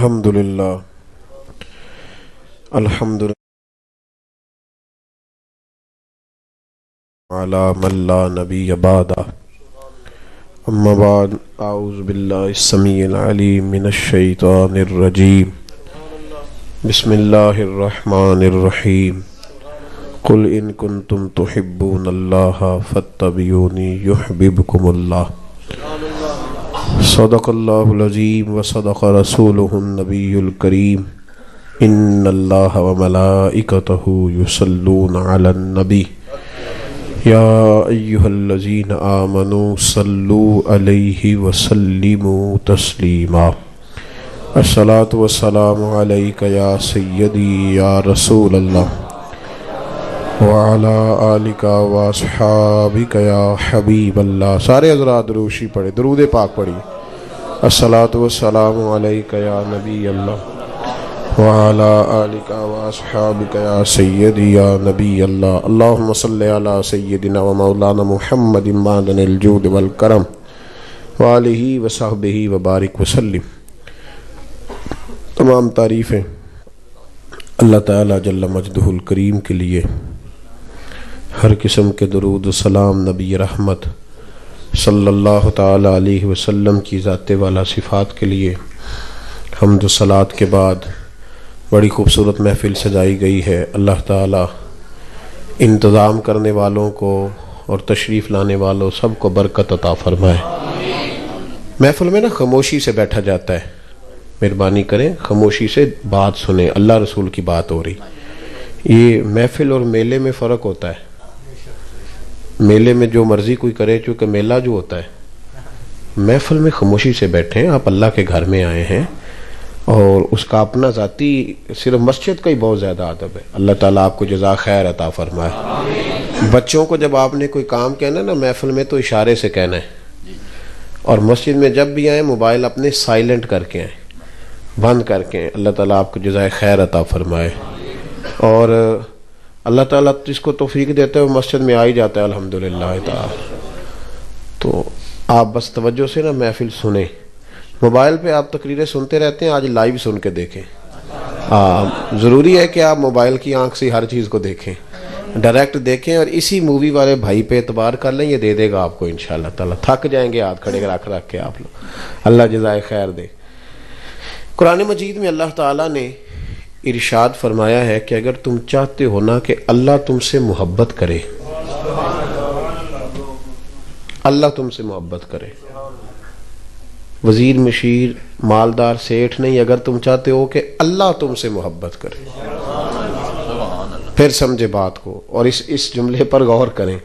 الحمدللہ الحمدللہ علی من لا نبی بعدہ اما بعد اعوذ باللہ السمیع العلیم من الشیطان الرجیم بسم اللہ الرحمن الرحیم قل ان کنتم تحبون اللہ فاتبعونی یحببکم اللہ صدق اللہ العظیم وصدق رسولہ النبی الکریم ان اللہ وملائکتہ یصلون علی النبی یا ایہا الذین آمنوا صلوا علیہ وسلموا تسلیما الصلاۃ والسلام علیک یا سیدی یا رسول اللہ وعلی آلک واصحابک یا حبیب اللہ۔ سارے حضرات دروشی پڑھے، درود پاک پڑھی۔ الصلاۃ والسلام علیک یا نبی اللہ وعلی آلک واصحابک یا سیدی یا نبی اللہ۔ اللہم صلی علی سیدنا و مولانا محمد معدن الجود والکرم وآلہ وصحبہ وبارک وسلم۔ تمام تعریفیں اللہ تعالی جل مجدہ الکریم کے لیے، ہر قسم کے درود و سلام نبی رحمت صلی اللہ تعالی علیہ وسلم کی ذات والا صفات کے لیے۔ حمد و صلات کے بعد بڑی خوبصورت محفل سجائی گئی ہے۔ اللہ تعالی انتظام کرنے والوں کو اور تشریف لانے والوں سب کو برکت عطا فرمائے۔ محفل میں نا خاموشی سے بیٹھا جاتا ہے، مہربانی کریں خاموشی سے بات سنیں، اللہ رسول کی بات ہو رہی۔ یہ محفل اور میلے میں فرق ہوتا ہے۔ میلے میں جو مرضی کوئی کرے، چونکہ میلہ جو ہوتا ہے، محفل میں خاموشی سے بیٹھیں، آپ اللہ کے گھر میں آئے ہیں اور اس کا اپنا ذاتی صرف مسجد کا ہی بہت زیادہ ادب ہے۔ اللہ تعالیٰ آپ کو جزا خیر عطا فرمائے۔ بچوں کو جب آپ نے کوئی کام کہنا نا محفل میں تو اشارے سے کہنا ہے، اور مسجد میں جب بھی آئیں موبائل اپنے سائلنٹ کر کے آئیں، بند کر کے آئیں۔ اللہ تعالیٰ آپ کو جزائے خیر عطا فرمائے، اور اللہ تعالیٰ جس کو توفیق دیتا ہے وہ مسجد میں آ ہی جاتا ہے الحمدللہ تعالی۔ تو آپ بس توجہ سے نا محفل سنیں۔ موبائل پہ آپ تقریریں سنتے رہتے ہیں، آج لائیو سن کے دیکھیں۔ ضروری ہے کہ آپ موبائل کی آنکھ سے ہر چیز کو دیکھیں، ڈائریکٹ دیکھیں، اور اسی مووی والے بھائی پہ اعتبار کر لیں، یہ دے دے گا آپ کو انشاءاللہ تعالیٰ۔ تھک جائیں گے ہاتھ کھڑے رکھ کے آپ لوگ، اللہ جزائے خیر دے۔ قرآن مجید میں اللہ تعالیٰ نے ارشاد فرمایا ہے کہ اگر تم چاہتے ہو نا کہ اللہ تم سے محبت کرے، اللہ تم سے محبت کرے، وزیر مشیر مالدار سیٹھ نہیں، اگر تم چاہتے ہو کہ اللہ تم سے محبت کرے، پھر سمجھے بات کو اور اس جملے پر غور کریں۔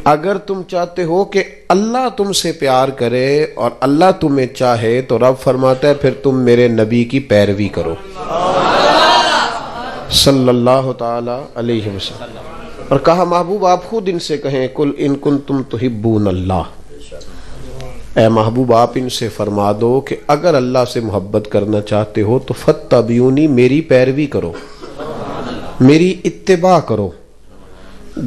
اگر تم چاہتے ہو کہ اللہ تم سے پیار کرے اور اللہ تمہیں چاہے تو رب فرماتا ہے پھر تم میرے نبی کی پیروی کرو صلی اللہ تعالی علیہ وسلم۔ اور کہا محبوب آپ خود ان سے کہیں قل ان کنتم تحبون اللہ، اے محبوب آپ ان سے فرما دو کہ اگر اللہ سے محبت کرنا چاہتے ہو تو فاتبعونی، میری پیروی کرو، میری اتباع کرو،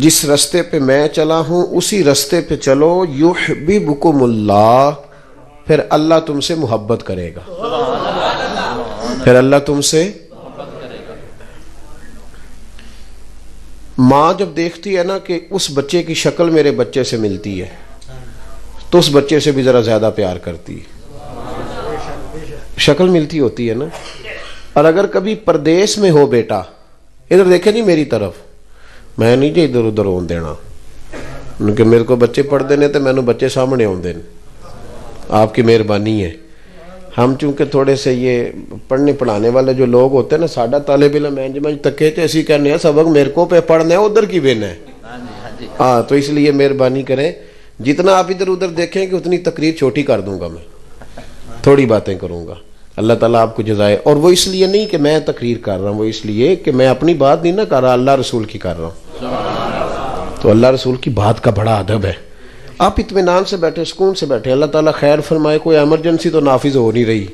جس رستے پہ میں چلا ہوں اسی رستے پہ چلو، یحببکم اللہ، پھر اللہ تم سے محبت کرے گا، پھر اللہ تم سے۔ ماں جب دیکھتی ہے نا کہ اس بچے کی شکل میرے بچے سے ملتی ہے تو اس بچے سے بھی ذرا زیادہ پیار کرتی ہے، شکل ملتی ہوتی ہے نا۔ اور اگر کبھی پردیس میں ہو بیٹا، ادھر دیکھے نہیں میری طرف، میں نہیں جی ادھر ادھر ہون دینا، کیونکہ میرے کو بچے پڑھ دینے تو میں نے بچے سامنے ہون دینے، آپ کی مہربانی ہے۔ ہم چونکہ تھوڑے سے یہ پڑھنے پڑھانے والے جو لوگ ہوتے ہیں نا، ساڈا طالب علم انجمن تکے تو اسی کہنے ہیں سبق میرے کو پہ پڑھنا ہے، ادھر کی بین ہے۔ تو اس لیے مہربانی کریں، جتنا آپ ادھر ادھر دیکھیں کہ اتنی تقریر چھوٹی کر دوں گا، میں تھوڑی باتیں کروں گا۔ اللہ تعالیٰ آپ کو جزائے۔ اور وہ اس لیے نہیں کہ میں تقریر کر رہا ہوں، وہ اس لیے کہ میں اپنی بات نہیں نہ کر رہا، اللہ رسول کی کر رہا ہوں۔ تو اللہ رسول کی بات کا بڑا ادب ہے۔ آپ اطمینان سے بیٹھے، سکون سے بیٹھے، اللہ تعالیٰ خیر فرمائے۔ کوئی ایمرجنسی تو نافذ ہو نہیں رہی،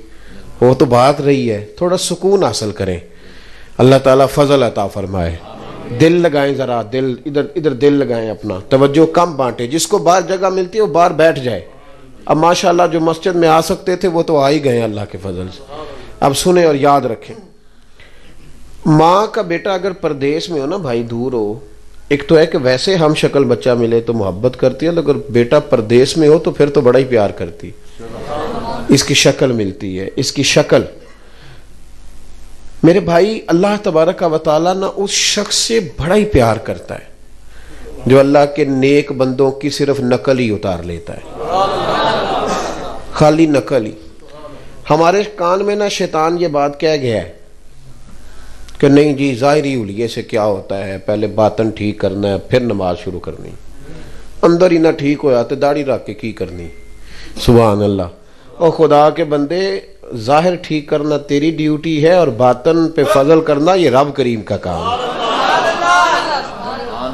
وہ تو بات رہی ہے، تھوڑا سکون حاصل کریں، اللہ تعالیٰ فضل عطا فرمائے۔ دل لگائیں، ذرا دل ادھر دل لگائیں، اپنا توجہ کم بانٹیں، جس کو باہر جگہ ملتی ہے وہ باہر بیٹھ جائے۔ اب ماشاءاللہ جو مسجد میں آ سکتے تھے وہ تو آ ہی گئے اللہ کے فضل سے، اب سنیں اور یاد رکھیں، ماں کا بیٹا اگر پردیس میں ہو نا بھائی، دور ہو، ایک تو ہے کہ ویسے ہم شکل بچہ ملے تو محبت کرتی ہے، اگر بیٹا پردیس میں ہو تو پھر تو بڑا ہی پیار کرتی، اس کی شکل ملتی ہے، اس کی شکل۔ میرے بھائی، اللہ تبارک و تعالیٰ نہ اس شخص سے بڑا ہی پیار کرتا ہے جو اللہ کے نیک بندوں کی صرف نقل ہی اتار لیتا ہے، خالی نقل ہی۔ ہمارے کان میں نہ شیطان یہ بات کہہ گیا ہے کہ نہیں جی ظاہری حلیے سے کیا ہوتا ہے، پہلے باطن ٹھیک کرنا ہے پھر نماز شروع کرنی، اندر ہی نہ ٹھیک ہو جاتے داڑھی رکھ کے کی کرنی۔ سبحان اللہ۔ اور خدا کے بندے، ظاہر ٹھیک کرنا تیری ڈیوٹی ہے اور باطن پہ فضل کرنا یہ رب کریم کا کام ہے،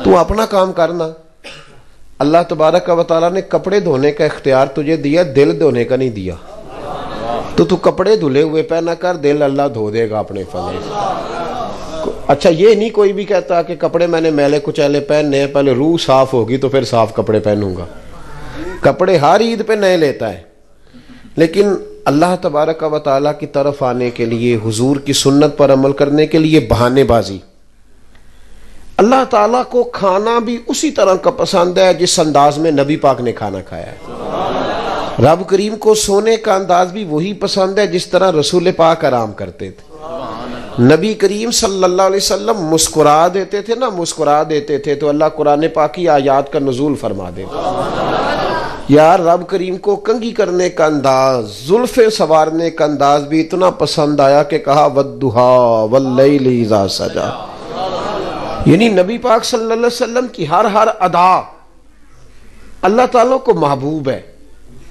تو اپنا کام کرنا۔ اللہ تبارک و تعالیٰ نے کپڑے دھونے کا اختیار تجھے دیا، دل دھونے کا نہیں دیا، تو کپڑے دھلے ہوئے پہنا کر، دل اللہ دھو دے گا اپنے فضل سے۔ اچھا یہ نہیں کوئی بھی کہتا کہ کپڑے میں نے میلے کچیلے پہننے ہیں، پہلے روح صاف ہوگی تو پھر صاف کپڑے پہنوں گا۔ کپڑے ہر عید پہ نئے لیتا ہے، لیکن اللہ تبارک و تعالیٰ کی طرف آنے کے لیے، حضور کی سنت پر عمل کرنے کے لیے بہانے بازی۔ اللہ تعالیٰ کو کھانا بھی اسی طرح کا پسند ہے جس انداز میں نبی پاک نے کھانا کھایا ہے۔ رب کریم کو سونے کا انداز بھی وہی پسند ہے جس طرح رسول پاک آرام کرتے تھے۔ نبی کریم صلی اللہ علیہ وسلم مسکرا دیتے تھے نا، مسکرا دیتے تھے تو اللہ قرآن پاک کی آیات کا نزول فرما دیتے۔ یار رب کریم کو کنگھی کرنے کا انداز، زلفیں سوارنے کا انداز بھی اتنا پسند آیا کہ کہا وَالضُّحَىٰ وَاللَّيْلِ إِذَا سَجَىٰ، یعنی نبی پاک صلی اللہ علیہ وسلم کی ہر ادا اللہ تعالیٰ کو محبوب ہے،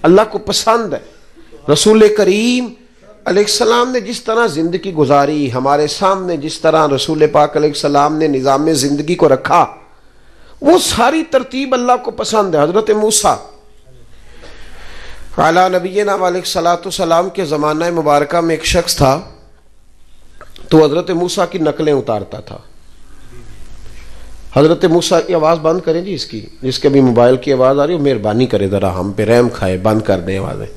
اللہ کو پسند ہے۔ رسول کریم علیہ السلام نے جس طرح زندگی گزاری، ہمارے سامنے جس طرح رسول پاک علیہ السلام نے نظام زندگی کو رکھا، وہ ساری ترتیب اللہ کو پسند ہے۔ حضرت موسیٰ علیٰ نبینا علیہ السلام کے زمانہ مبارکہ میں ایک شخص تھا، تو حضرت موسیٰ کی نقلیں اتارتا تھا۔ حضرت موسیٰ کی آواز بند کریں جی، اس کی جس کے بھی موبائل کی آواز آ رہی ہو مہربانی کرے ذرا ہم پہ رحم کھائے، بند کر دیں آوازیں۔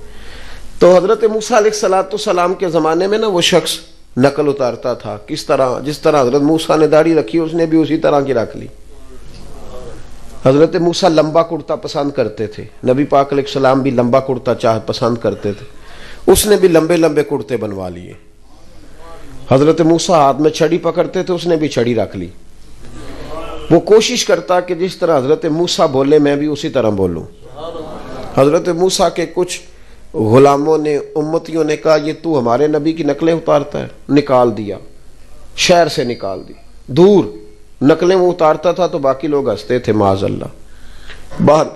تو حضرت موسیٰ علیہ السلام کے زمانے میں نا وہ شخص نقل اتارتا تھا، کس طرح، جس طرح حضرت موسیٰ نے داڑھی رکھی اس نے بھی اسی طرح کی رکھ لی۔ حضرت موسیٰ لمبا کرتا پسند کرتے تھے، نبی پاک علیہ السلام بھی لمبا کرتا پسند کرتے تھے، اس نے بھی لمبے لمبے کرتے بنوا لیے۔ حضرت موسیٰ ہاتھ میں چھڑی پکڑتے تھے، اس نے بھی چھڑی رکھ لی۔ وہ کوشش کرتا کہ جس طرح حضرت موسیٰ بولے میں بھی اسی طرح بولوں۔ حضرت موسیٰ کے کچھ غلاموں نے، امتیوں نے کہا یہ تو ہمارے نبی کی نقلیں اتارتا ہے، نکال دیا، شہر سے نکال دی، دور نقلیں وہ اتارتا تھا تو باقی لوگ ہنستے تھے معاذ اللہ۔ باہر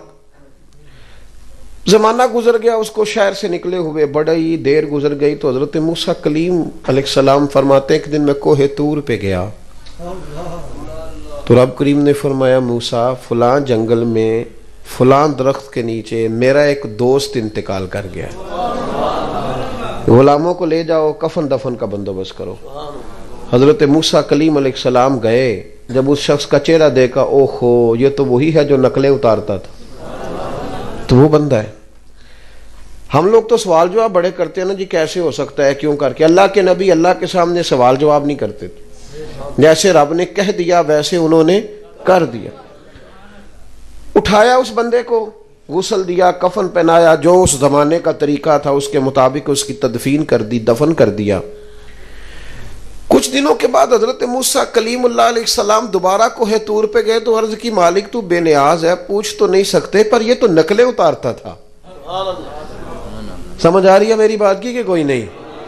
زمانہ گزر گیا، اس کو شہر سے نکلے ہوئے بڑی دیر گزر گئی تو حضرت موسیٰ کلیم علیہ السلام فرماتے ہیں کہ دن میں کوہ طور پہ گیا تو رب کریم نے فرمایا موسیٰ فلاں جنگل میں فلاں درخت کے نیچے میرا ایک دوست انتقال کر گیا، غلاموں کو لے جاؤ، کفن دفن کا بندوبست کرو۔ حضرت موسیٰ کلیم علیہ السلام گئے، جب اس شخص کا چہرہ دیکھا، اوہو یہ تو وہی ہے جو نقلیں اتارتا تھا، تو وہ بندہ ہے۔ ہم لوگ تو سوال جواب بڑے کرتے ہیں نا جی، کیسے ہو سکتا ہے، کیوں کر کے۔ اللہ کے نبی اللہ کے سامنے سوال جواب نہیں کرتے تھے، جیسے رب نے کہہ دیا ویسے انہوں نے کر دیا۔ اٹھایا اس بندے کو، غسل دیا، کفن پہنایا، جو اس زمانے کا طریقہ تھا اس کے مطابق اس کی تدفین کر دی، دفن کر دیا۔ کچھ دنوں کے بعد حضرت موسیٰ کلیم اللہ علیہ السلام دوبارہ کوہ طور پہ گئے تو عرض کی مالک تو بے نیاز ہے، پوچھ تو نہیں سکتے پر یہ تو نقلیں اتارتا تھا۔ سمجھ آ رہی ہے میری بات کی کہ کوئی نہیں؟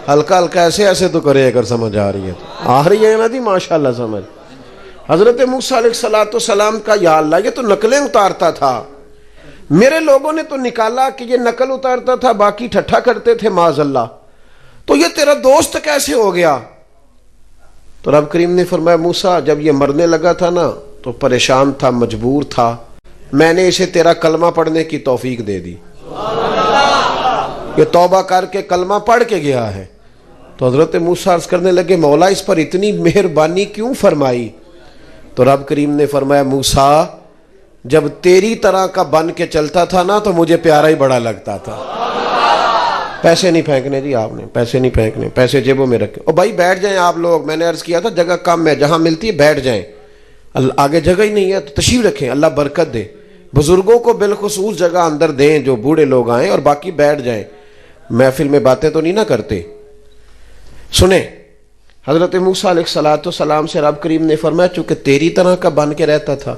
ہلکا ہلکا ایسے ایسے تو کرے اگر سمجھ آ رہی ہے تو آ رہی ہے نا جی، ماشاءاللہ سمجھ۔ حضرت موسیٰ علیہ السلام کا یا اللہ یہ تو نقلیں اتارتا تھا، میرے لوگوں نے تو نکالا کہ یہ نقل اتارتا تھا، باقی ٹھٹھا کرتے تھے معاذ اللہ، تو یہ تیرا دوست کیسے ہو گیا؟ تو رب کریم نے فرمایا موسیٰ جب یہ مرنے لگا تھا نا تو پریشان تھا، مجبور تھا، میں نے اسے تیرا کلمہ پڑھنے کی توفیق دے دی، یہ توبہ کر کے کلمہ پڑھ کے گیا ہے۔ تو حضرت موسیٰ عرض کرنے لگے مولا اس پر اتنی مہربانی کیوں فرمائی؟ تو رب کریم نے فرمایا موسیٰ جب تیری طرح کا بن کے چلتا تھا نا تو مجھے پیارا ہی بڑا لگتا تھا، پیسے نہیں پھینکنے جی، آپ نے پیسے نہیں پھینکنے، پیسے جیبوں میں رکھے. اور بھائی بیٹھ جائیں آپ لوگ، میں نے عرض کیا تھا جگہ کم ہے، جہاں ملتی ہے بیٹھ جائیں. آگے جگہ ہی نہیں ہے تو تشریف رکھیں، اللہ برکت دے. بزرگوں کو بالخصوص جگہ اندر دیں جو بوڑھے لوگ آئیں، اور باقی بیٹھ جائیں. محفل میں باتیں تو نہیں نہ کرتے. سنیں، حضرت موسیٰ علیہ السلام سے رب کریم نے فرمایا چونکہ تیری طرح کا بن کے رہتا تھا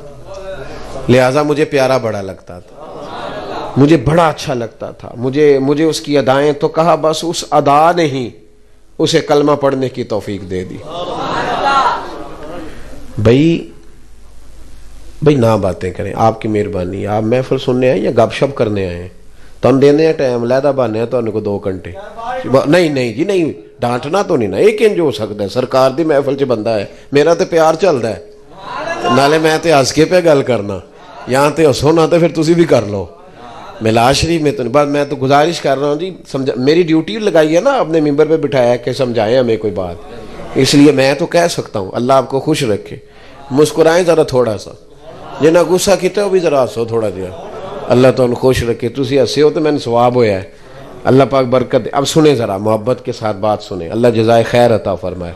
لہٰذا مجھے پیارا بڑا لگتا تھا، مجھے بڑا اچھا لگتا تھا، مجھے اس کی ادائیں، تو کہا بس اس ادا نے ہی اسے کلمہ پڑھنے کی توفیق دے دی. بھائی نہ باتیں کریں، آپ کی مہربانی. آپ محفل سننے آئے یا گپ شپ کرنے آئے ہیں؟ تم دینے ہیں ٹائم لیدہ بانے ہیں تو انہوں کو 2 گھنٹے. نہیں جی نہیں، ڈانٹنا تو نہیں نا. ایک انج ہو سکتا ہے، سرکار دی محفل چ بندہ ہے، میرا تو پیار چلتا ہے، نالے میں تے ہس کے پہ گل کرنا، یہاں تے ہسو نہ تو پھر تسی بھی کر لو. ملاز شریف میں تو بات، میں تو گزارش کر رہا ہوں جی، میری ڈیوٹی لگائی ہے نا، اپنے ممبر پہ بٹھایا کہ سمجھائیں ہمیں کوئی بات، اس لیے میں تو کہہ سکتا ہوں. اللہ آپ کو خوش رکھے. مسکرائیں ذرا تھوڑا سا، جنہیں غصہ کیتا وہ بھی ذرا ہسو تھوڑا جہا. اللہ تو ان خوش رکھے. تسی ہسے ہو تو میں نے ثواب ہویا ہے. اللہ پاک برکت دے. اب سنیں ذرا محبت کے ساتھ بات سنیں، اللہ جزائے خیر عطا فرمائے.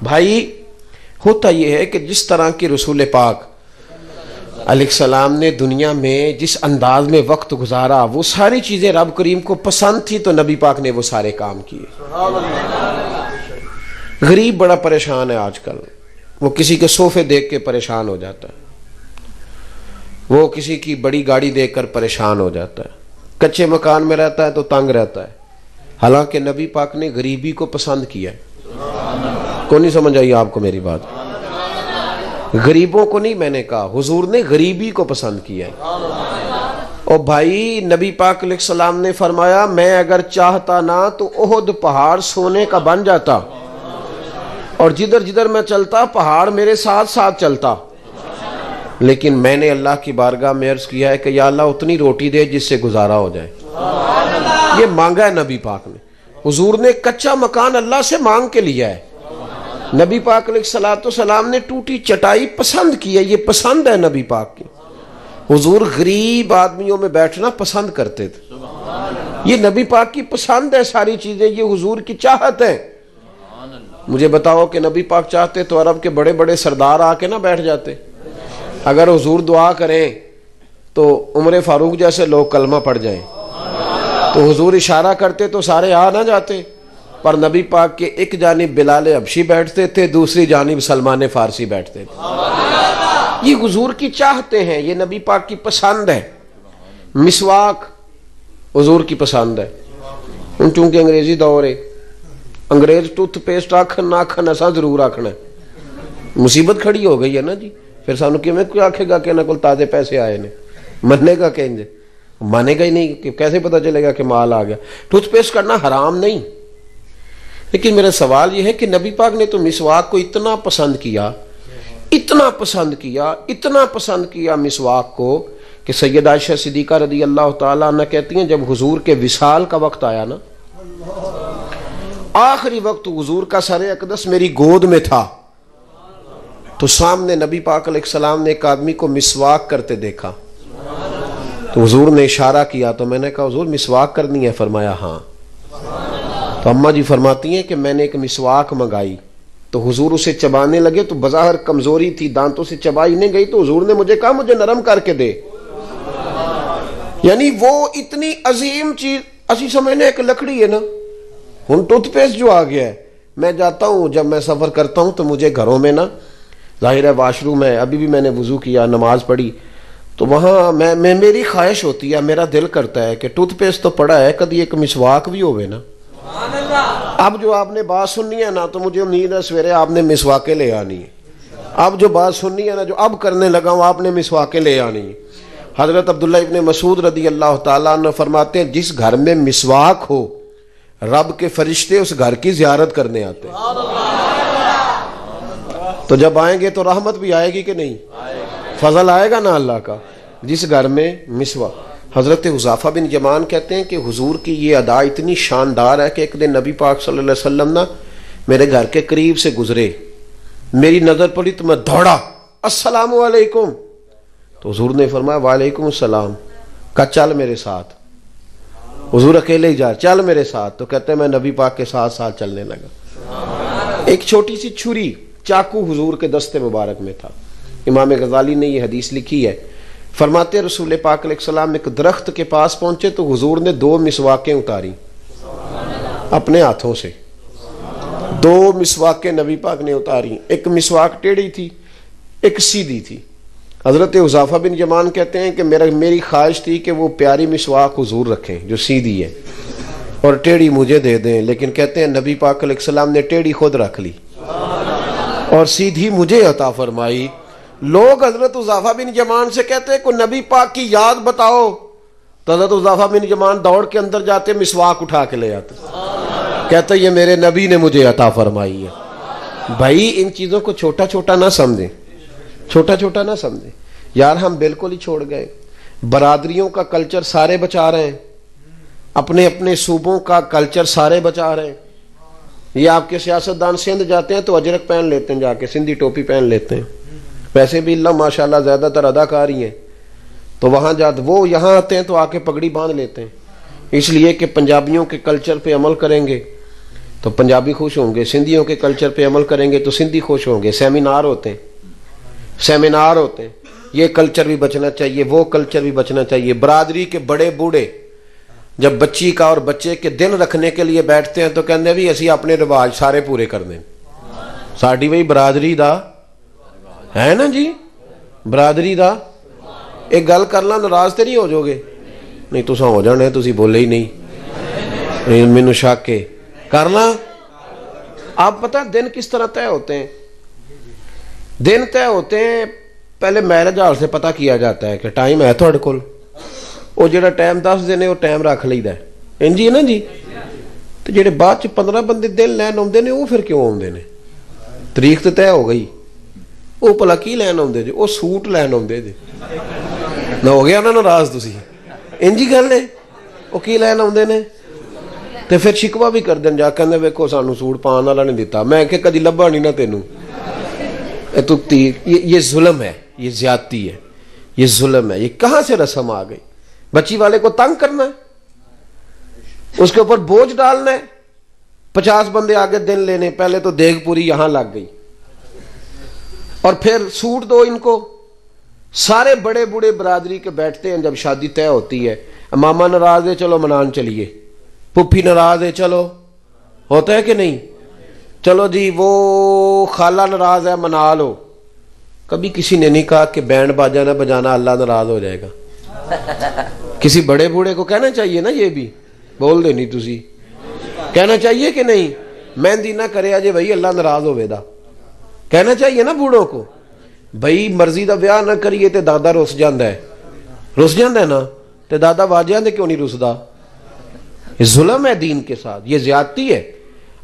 بھائی ہوتا یہ ہے کہ جس طرح کی رسول پاک علیہ السلام نے دنیا میں جس انداز میں وقت گزارا، وہ ساری چیزیں رب کریم کو پسند تھی تو نبی پاک نے وہ سارے کام کیے. غریب بڑا پریشان ہے آج کل، وہ کسی کے صوفے دیکھ کے پریشان ہو جاتا ہے، وہ کسی کی بڑی گاڑی دیکھ کر پریشان ہو جاتا ہے، کچے مکان میں رہتا ہے تو تنگ رہتا ہے. حالانکہ نبی پاک نے غریبی کو پسند کیا ہے. کو نہیں سمجھ آئی آپ کو میری بات؟ غریبوں کو نہیں میں نے کہا، حضور نے غریبی کو پسند کیا ہے. اور بھائی نبی پاک علیہ السلام نے فرمایا میں اگر چاہتا نہ تو احد پہاڑ سونے کا بن جاتا، اور جدھر جدھر میں چلتا پہاڑ میرے ساتھ ساتھ چلتا. لیکن میں نے اللہ کی بارگاہ میں عرض کیا ہے کہ یا اللہ اتنی روٹی دے جس سے گزارا ہو جائے. یہ مانگا ہے نبی پاک نے. حضور نے کچا مکان اللہ سے مانگ کے لیا ہے. نبی پاک علیہ السلام نے ٹوٹی چٹائی پسند کی ہے، یہ پسند ہے نبی پاک کی. حضور غریب آدمیوں میں بیٹھنا پسند کرتے تھے، یہ نبی پاک کی پسند ہے. ساری چیزیں یہ حضور کی چاہت ہے. مجھے بتاؤ کہ نبی پاک چاہتے تو عرب کے بڑے بڑے سردار آ کے نہ بیٹھ جاتے. اگر حضور دعا کریں تو عمر فاروق جیسے لوگ کلمہ پڑھ جائیں، تو حضور اشارہ کرتے تو سارے آ نہ جاتے. پر نبی پاک کے ایک جانب بلال حبشی بیٹھتے تھے، دوسری جانب سلمان فارسی بیٹھتے تھے. یہ حضور کی چاہتے ہیں، یہ نبی پاک کی پسند ہے. مسواک حضور کی پسند ہے. چونکہ انگریزی دور ہے، انگریز ٹوتھ پیسٹ آکھن نہ آکھن ایسا ضرور آکھنا ہے. مصیبت کھڑی ہو گئی ہے نا جی. پھر سانو کوئی آکھے گا کہ انہاں کول تازے پیسے آئے نے، مننے گا کہ انج مانے گا ہی نہیں، کہ کیسے پتہ چلے گا کہ مال آ گیا. ٹوتھ پیسٹ کرنا حرام نہیں، لیکن میرا سوال یہ ہے کہ نبی پاک نے تو مسواک کو اتنا پسند کیا، اتنا پسند کیا، اتنا پسند کیا مسواک کو کہ سیدہ عائشہ صدیقہ رضی اللہ تعالیٰ عنہ کہتی ہیں جب حضور کے وصال کا وقت آیا نا، آخری وقت حضور کا سر اقدس میری گود میں تھا، تو سامنے نبی پاک علیہ السلام نے ایک آدمی کو مسواک کرتے دیکھا. تو حضور نے اشارہ کیا تو میں نے کہا حضور مسواک کرنی ہے؟ فرمایا ہاں. تو اماں جی فرماتی ہیں کہ میں نے ایک مسواک منگائی تو حضور اسے چبانے لگے، تو بظاہر کمزوری تھی، دانتوں سے چبائی نہیں گئی، تو حضور نے مجھے کہا مجھے نرم کر کے دے. یعنی وہ اتنی عظیم چیز، اسی سمجھنے ایک لکڑی ہے نا. ہن ٹوتھ پیسٹ جو آ گیا ہے، میں جاتا ہوں جب میں سفر کرتا ہوں تو مجھے گھروں میں نا، ظاہر ہے واش روم ہے، ابھی بھی میں نے وضو کیا، نماز پڑھی، تو وہاں میں میری خواہش ہوتی ہے، میرا دل کرتا ہے کہ ٹوتھ پیسٹ تو پڑا ہے، کبھی ایک مسواک بھی ہوئے نا. اب جو آپ نے بات سننی ہے نا، تو مجھے امید ہے سویرے آپ نے مسواکیں لے آنی ہے. اب جو بات سننی ہے نا، جو اب کرنے لگا ہوں، آپ نے مسواکیں لے آنی ہے. حضرت عبداللہ ابن مسعود رضی اللہ تعالیٰ عنہ فرماتے ہیں جس گھر میں مسواک ہو رب کے فرشتے اس گھر کی زیارت کرنے آتے ہیں. تو جب آئیں گے تو رحمت بھی آئے گی کہ نہیں؟ فضل آئے گا نا اللہ کا. جس گھر میں مسواک. حضرت حذیفہ بن یمان کہتے ہیں کہ حضور کی یہ ادا اتنی شاندار ہے کہ ایک دن نبی پاک صلی اللہ علیہ وسلم نا میرے گھر کے قریب سے گزرے، میری نظر پڑی تو میں دوڑا، السلام علیکم. تو حضور نے فرمایا وعلیکم السلام. کہا چل میرے ساتھ. حضور اکیلے ہی جا، چل میرے ساتھ، تو کہتے ہیں میں نبی پاک کے ساتھ ساتھ چلنے لگا۔ ایک چھوٹی سی چھری، چاقو حضور کے دستے مبارک میں تھا۔ امام غزالی نے یہ حدیث لکھی ہے، فرماتے رسول پاک علیہ السلام ایک درخت کے پاس پہنچے تو حضور نے 2 مسواکیں اتاری اپنے ہاتھوں سے، 2 مسواکیں نبی پاک نے اتاری، ایک مسواک ٹیڑھی تھی ایک سیدھی تھی۔ حضرت حذیفہ بن یمان کہتے ہیں کہ میری خواہش تھی کہ وہ پیاری مسواک حضور رکھیں جو سیدھی ہے اور ٹیڑھی مجھے دے دیں، لیکن کہتے ہیں نبی پاک علیہ السلام نے ٹیڑھی خود رکھ لی اور سیدھی مجھے عطا فرمائی۔ لوگ حضرت حذیفہ بن یمان سے کہتے ہیں کوئی نبی پاک کی یاد بتاؤ، تو حضرت حذیفہ بن یمان دوڑ کے اندر جاتے، مسواک اٹھا کے لے آتے، کہتے یہ میرے نبی نے مجھے عطا فرمائی ہے۔ بھائی ان چیزوں کو چھوٹا چھوٹا نہ سمجھیں، چھوٹا چھوٹا نہ سمجھیں یار، ہم بالکل ہی چھوڑ گئے۔ برادریوں کا کلچر سارے بچا رہے ہیں، اپنے اپنے صوبوں کا کلچر سارے بچا رہے ہیں۔ یہ آپ کے سیاستدان سندھ جاتے ہیں تو اجرک پہن لیتے ہیں، جا کے سندھی ٹوپی پہن لیتے ہیں، ویسے بھی اللہ ماشاءاللہ زیادہ تر اداکار ہی ہیں، تو وہاں جاتے، وہ یہاں آتے ہیں تو آ کے پگڑی باندھ لیتے ہیں، اس لیے کہ پنجابیوں کے کلچر پہ عمل کریں گے تو پنجابی خوش ہوں گے، سندھیوں کے کلچر پہ عمل کریں گے تو سندھی خوش ہوں گے۔ سیمینار ہوتے ہیں، سیمینار ہوتے ہیں، یہ کلچر بھی بچنا چاہیے، وہ کلچر بھی بچنا چاہیے۔ برادری کے بڑے بوڑھے جب بچی کا اور بچے کے دن رکھنے کے لیے بیٹھتے ہیں تو کہتے ہیں بھی اسی اپنے رواج سارے پورے کر دیں، ساڈی وہی برادری دا ہے نا جی، برادری دا ایک گل کر لا ناراض تے نہیں ہو جاؤ گے؟ نہیں تساں ہو جانے، تسی بولے ہی نہیں، مینوں شک ہے، کر لا۔ آپ پتہ دن کس طرح طے ہوتے ہیں؟ دن طے ہوتے ہیں پہلے میرج ہال سے پتہ کیا جاتا ہے کہ ٹائم ہے تھوڑے کول، وہ جڑا ٹائم دس دینے وہ ٹائم رکھ لیدا ہے، انجی ہے نا جی۔ تو جڑے بعد چ 15 بندے دن لین آتے ہیں وہ پھر کیوں آتے ہیں؟ تاریخ تو طے ہو گئی، وہ بھلا کی لین آتے جی؟ وہ سوٹ لین آتے جی، نہ ہو گیا نا ناراض تسی؟ انجی گل ہے، وہ کی لین آتے ہیں تو پھر شکوا بھی کر دیں، جا کہندے ویکھو سانو سوٹ پان والا نہیں دیتا، میں کہ کدی لبھا نہیں نہ تینوں۔ یہ ظلم ہے، یہ زیادتی ہے، یہ ظلم ہے۔ یہ کہاں سے رسم آ گئی؟ بچی والے کو تنگ کرنا ہے، اس کے اوپر بوجھ ڈالنا ہے، 50 بندے آگے دن لینے، پہلے تو دیگ پوری یہاں لگ گئی اور پھر سوٹ دو ان کو۔ سارے بڑے بوڑھے برادری کے بیٹھتے ہیں جب شادی طے ہوتی ہے، ماما ناراض ہے چلو منان چلیے، پھپھی ناراض ہے چلو، ہوتا ہے کہ نہیں؟ چلو جی وہ خالہ ناراض ہے منا لو۔ کبھی کسی نے نہیں کہا کہ بینڈ باجا نہ بجانا اللہ ناراض ہو جائے گا؟ کسی بڑے بوڑھے کو کہنا چاہیے نا، یہ بھی بول دے نہیں تسی، کہنا چاہیے کہ نہیں؟ مہندی نہ کرے اجے بھائی اللہ ناراض ہوئے دا، کہنا چاہیے نا بوڑھوں کو؟ بھائی مرضی دا بیاہ نہ کریے تے دادا رس جاندہ ہے، رس جاندہ ہے نا، تے دادا واجیاں دے کیوں نہیں رسدا؟ یہ ظلم ہے دین کے ساتھ، یہ زیادتی ہے۔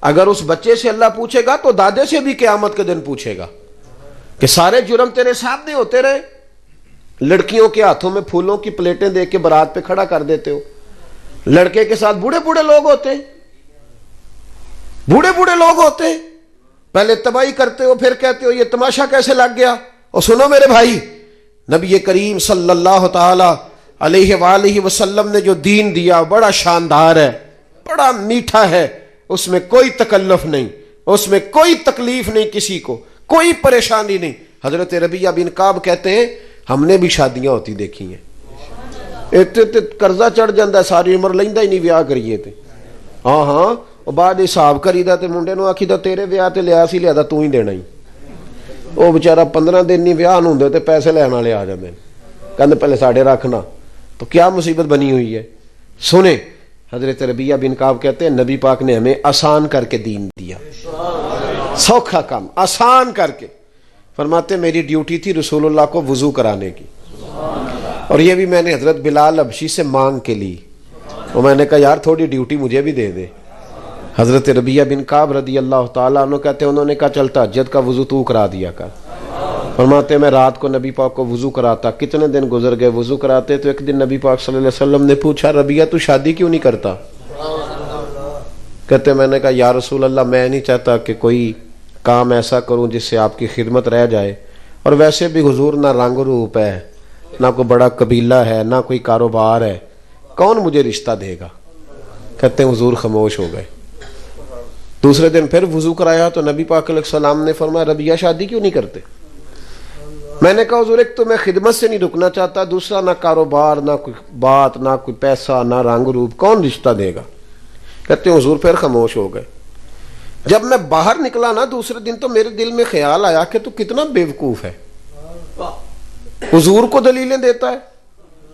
اگر اس بچے سے اللہ پوچھے گا تو دادے سے بھی قیامت کے دن پوچھے گا کہ سارے جرم تیرے سامنے ہوتے رہے، لڑکیوں کے ہاتھوں میں پھولوں کی پلیٹیں دے کے بارات پہ کھڑا کر دیتے ہو، لڑکے کے ساتھ بوڑھے بوڑھے لوگ ہوتے ہیں، بوڑھے بوڑھے لوگ ہوتے ہیں، پہلے تباہی کرتے ہو پھر کہتے ہو یہ تماشا کیسے لگ گیا۔ اور سنو میرے بھائی، نبی کریم صلی اللہ تعالی علیہ وآلہ وسلم نے جو دین دیا بڑا شاندار ہے، بڑا میٹھا ہے، اس میں کوئی تکلف نہیں، اس میں کوئی تکلیف نہیں، کسی کو کوئی پریشانی نہیں۔ حضرت ربیعہ بن کعب کہتے ہیں ہم نے بھی شادیاں ہوتی دیکھی ہیں، ایک تے قرضہ چڑھ جاندہ ہے ساری عمر لیندا ہی نہیں ویاہ کریے تے، ہاں ہاں، اور بعد حساب کریدا تے منڈے نو آکھی دا تیرے ویاہ تے لیا سی لیا تو ہی دینا ہی، وہ بیچارہ 15 دن نہیں ویاہ نوں ہوندے تے پیسے لینے والے آ جاندے کہندے پہلے ساڈے رکھنا، تو کیا مصیبت بنی ہوئی ہے۔ سنیں حضرت ربیعہ بن کعب کہتے ہیں نبی پاک نے ہمیں آسان کر کے دین دیا، سوکھا کام آسان کر کے۔ فرماتے میری ڈیوٹی تھی رسول اللہ کو وضو کرانے کی، اور یہ بھی میں نے حضرت بلال حبشی سے مانگ کے لی، اور میں نے کہا یار تھوڑی ڈیوٹی مجھے بھی دے دے۔ حضرت ربیعہ بن کعب رضی اللہ تعالیٰ عنہ کہتے ہیں انہوں نے کہا چل تہجد کا وضو تو کرا دیا کر۔ فرماتے میں رات کو نبی پاک کو وضو کراتا، کتنے دن گزر گئے وضو کراتے، تو ایک دن نبی پاک صلی اللہ علیہ وسلم نے پوچھا ربیعہ تو شادی کیوں نہیں کرتا؟ کہتے میں نے کہا یا رسول اللہ میں نہیں چاہتا کہ کوئی کام ایسا کروں جس سے آپ کی خدمت رہ جائے، اور ویسے بھی حضور نہ رنگ روپ ہے، نہ کوئی بڑا قبیلہ ہے، نہ کوئی کاروبار ہے، کون مجھے رشتہ دے گا؟ کہتے ہیں حضور خاموش ہو گئے. دوسرے دن پھر وضو کرایا تو نبی پاک علیہ السلام نے فرمایا ربیہ شادی کیوں نہیں کرتے؟ میں نے کہا حضور ایک تو میں خدمت سے نہیں رکنا چاہتا، دوسرا نہ کاروبار، نہ کوئی بات، نہ کوئی پیسہ، نہ رنگ روپ، کون رشتہ دے گا؟ کہتے ہیں حضور پھر خاموش ہو گئے. جب میں باہر نکلا نا دوسرے دن تو میرے دل میں خیال آیا کہ تو کتنا بیوقوف ہے، حضور کو دلیلیں دیتا ہے.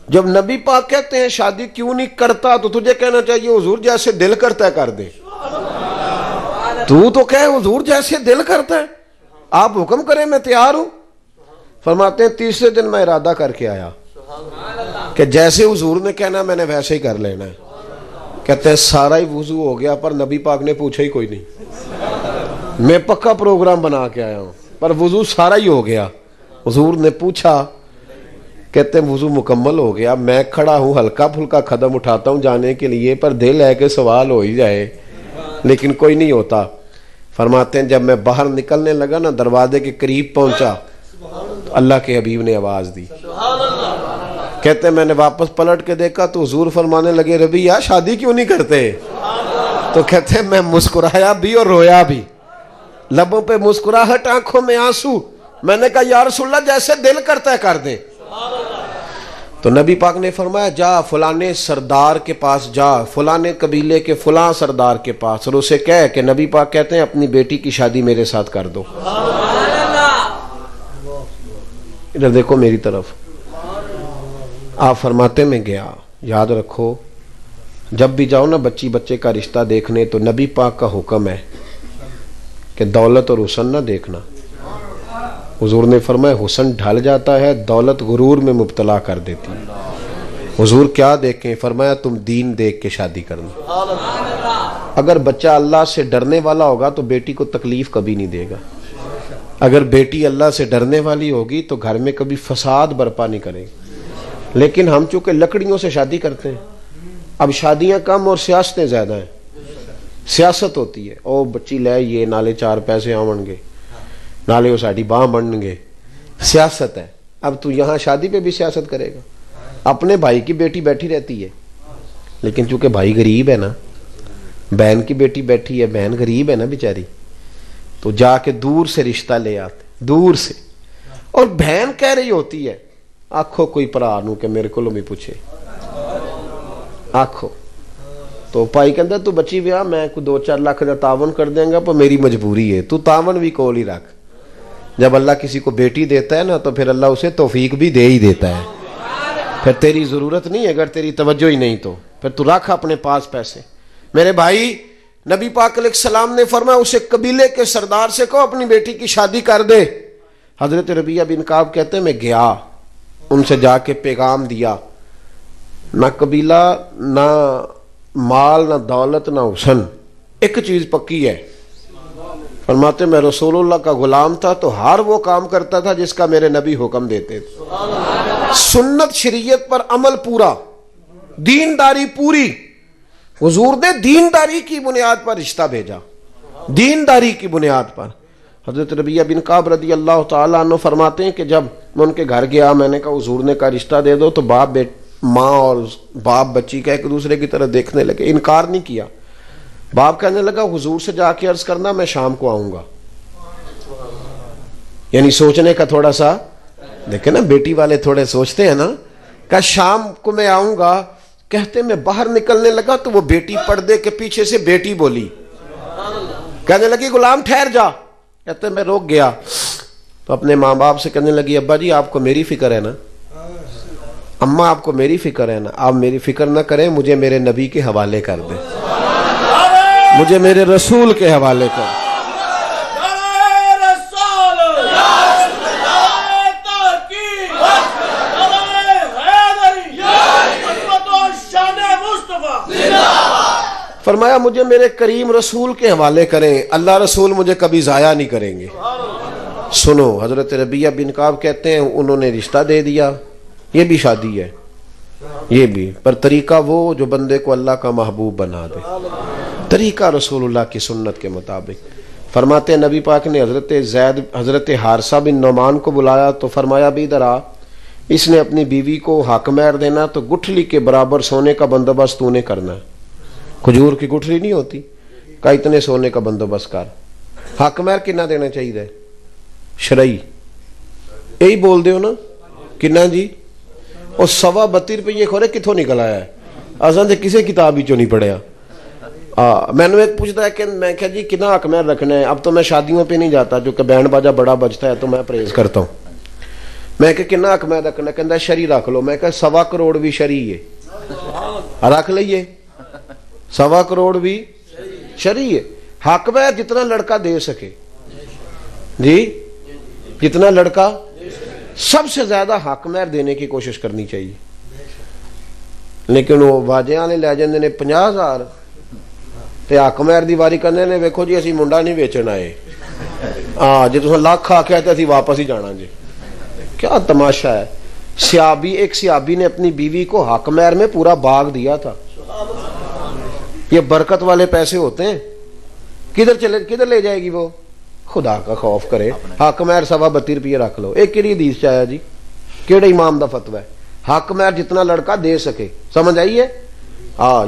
جب نبی پاک کہتے ہیں شادی کیوں نہیں کرتا تو تجھے کہنا چاہیے حضور جیسے دل کرتا ہے کر دے. تو کہے حضور جیسے دل کرتا ہے، آپ حکم کریں میں تیار ہوں. فرماتے ہیں تیسرے دن میں ارادہ کر کے آیا کہ جیسے حضور نے کہنا میں نے ویسے ہی کر لینا ہے. کہتے ہیں سارا ہی وضو ہو گیا پر نبی پاک نے پوچھا ہی کوئی نہیں. میں پکا پروگرام بنا کے آیا ہوں پر وضو سارا ہی ہو گیا. حضور نے پوچھا، کہتے ہیں وضو مکمل ہو گیا. میں کھڑا ہوں ہلکا پھلکا قدم اٹھاتا ہوں جانے کے لیے پر دل ہے کہ سوال ہو ہی جائے لیکن کوئی نہیں ہوتا. فرماتے ہیں جب میں باہر نکلنے لگا نا دروازے کے قریب پہنچا تو اللہ کے حبیب نے آواز دی. کہتے ہیں میں نے واپس پلٹ کے دیکھا تو حضور فرمانے لگے ربیہ شادی کیوں نہیں کرتے؟ تو کہتے ہیں میں مسکرایا بھی اور رویا بھی، لبوں پہ مسکراہٹ آنکھوں میں آنسو. میں نے کہا یا رسول اللہ جیسے دل کرتا ہے کر دے. تو نبی پاک نے فرمایا جا فلانے سردار کے پاس جا، فلانے قبیلے کے فلاں سردار کے پاس، اور اسے کہہ کہ نبی پاک کہتے ہیں اپنی بیٹی کی شادی میرے ساتھ کر دو. ادھر دیکھو میری طرف. آپ فرماتے میں گیا. یاد رکھو جب بھی جاؤ نا بچے کا رشتہ دیکھنے تو نبی پاک کا حکم ہے کہ دولت اور حسن نہ دیکھنا. حضور نے فرمایا حسن ڈھل جاتا ہے، دولت غرور میں مبتلا کر دیتی ہے. حضور کیا دیکھیں؟ فرمایا تم دین دیکھ کے شادی کرنا. اگر بچہ اللہ سے ڈرنے والا ہوگا تو بیٹی کو تکلیف کبھی نہیں دے گا. اگر بیٹی اللہ سے ڈرنے والی ہوگی تو گھر میں کبھی فساد برپا نہیں کرے گی. لیکن ہم چونکہ لکڑیوں سے شادی کرتے ہیں، اب شادیاں کم اور سیاستیں زیادہ ہیں. سیاست ہوتی ہے، او بچی لے یہ نالے 4 پیسے آون گے، نالے وہ ساڑی باں بن گے. سیاست ہے. اب تو یہاں شادی پہ بھی سیاست کرے گا. اپنے بھائی کی بیٹی بیٹھی رہتی ہے لیکن چونکہ بھائی غریب ہے نا، بہن کی بیٹی بیٹھی ہے، بہن غریب ہے نا بیچاری، تو جا کے دور سے رشتہ لے آتے، دور سے. اور بہن کہہ رہی ہوتی ہے آکھو کوئی پرا نو کہ میرے کو بھی پوچھے آکھو. تو پائی کہندا تو بچی ویا میں کوئی 2-4 لاکھ دا تعاون کر دیں گا پر میری مجبوری ہے. تو تعاون بھی کول ہی رکھ. جب اللہ کسی کو بیٹی دیتا ہے نا تو پھر اللہ اسے توفیق بھی دے ہی دیتا ہے. پھر تیری ضرورت نہیں ہے، اگر تیری توجہ ہی نہیں تو پھر تو رکھ اپنے پاس پیسے. میرے بھائی نبی پاک علیہ السلام نے فرمایا اسے قبیلے کے سردار سے کہو اپنی بیٹی کی شادی کر دے. حضرت ربیہ بن کعب کہتے ہیں میں گیا، ان سے جا کے پیغام دیا. نہ قبیلہ، نہ مال، نہ دولت، نہ حسن، ایک چیز پکی ہے. فرماتے میں رسول اللہ کا غلام تھا تو ہر وہ کام کرتا تھا جس کا میرے نبی حکم دیتے تھے. سنت شریعت پر عمل پورا، دینداری پوری. حضور نے دینداری کی بنیاد پر رشتہ بھیجا، دینداری کی بنیاد پر. حضرت ربیہ بن کعب رضی اللہ تعالیٰ عنہ فرماتے ہیں کہ جب میں ان کے گھر گیا میں نے کہا حضور نے کہا رشتہ دے دو، تو ماں اور باپ بچی کا ایک دوسرے کی طرف دیکھنے لگے. انکار نہیں کیا. باپ کہنے لگا حضور سے جا کے عرض کرنا میں شام کو آؤں گا. یعنی سوچنے کا تھوڑا سا دیکھیں نا، بیٹی والے تھوڑے سوچتے ہیں نا. کہ شام کو میں آؤں گا. کہتے میں باہر نکلنے لگا تو وہ بیٹی پردے کے پیچھے سے بیٹی بولی، کہنے لگی غلام ٹھہر جا. کہتے میں روک گیا تو اپنے ماں باپ سے کہنے لگی ابا جی آپ کو میری فکر ہے نا، اماں آپ کو میری فکر ہے نا، آپ میری فکر نہ کریں، مجھے میرے نبی کے حوالے کر دیں، مجھے میرے رسول کے حوالے کر. فرمایا مجھے میرے کریم رسول کے حوالے کریں، اللہ رسول مجھے کبھی ضائع نہیں کریں گے. سنو حضرت ربیہ بن کعب کہتے ہیں انہوں نے رشتہ دے دیا. یہ بھی شادی ہے، یہ بھی، پر طریقہ وہ جو بندے کو اللہ کا محبوب بنا دے، طریقہ رسول اللہ کی سنت کے مطابق. فرماتے ہیں نبی پاک نے حضرت حارثہ بن نعمان کو بلایا تو فرمایا بھی ادھر آ، اس نے اپنی بیوی کو حق مہر دینا تو گٹھلی کے برابر سونے کا بندوبست تو نے کرنا ہے. کھجور کی گٹھلی نہیں ہوتی، کہا اتنے سونے کا بندوبست کر. حق مہر کنا دینا چاہیے؟ شرعی یہی بول دے ہو نا. کنا جی؟ اور 32 روپیے کھورے کتوں نکل آیا ہے؟ اصل تو کسی کتاب ہی چوں نہیں پڑھیا. میں نے ایک پوچھتا ہے کہ میں کہا جی کتنا حق مہر رکھنا ہے؟ اب تو میں شادیوں پہ نہیں جاتا کیونکہ بینڈ باجا بڑا بجتا ہے تو میں پرہیز کرتا ہوں. میں کہ کتنا حق مہر رکھنا ہے؟ کہتا شری رکھ لو. میں کہا 1.25 کروڑ بھی شری ہے، رکھ لئیے. 1.25 کروڑ بھی شری ہے. حق مہر جتنا لڑکا دے سکے جی، جتنا لڑکا، سب سے زیادہ حق مہر دینے کی کوشش کرنی چاہیے. لیکن وہ باجے والے لے جاندے نے 50,000 تے حق مہر دی واری کرنے نے ویکھو جی اسی منڈا نہیں ویچن آئے، جی تساں لاکھ آکھیا تے اسی واپس ہی جانا جی. کیا تماشا ہے. ایک صحابی نے اپنی بیوی کو حق مہر میں پورا باغ دیا تھا. یہ برکت والے پیسے ہوتے ہیں. کدھر لے جائے گی وہ؟ خدا کا خوف کرے. حق مہر 32 روپیے رکھ لو. ایک کیڑی حدیث چ آیا جی؟ کیڑے امام دا فتوی ہے؟ حق مہر جتنا لڑکا دے سکے. سمجھ آئیے؟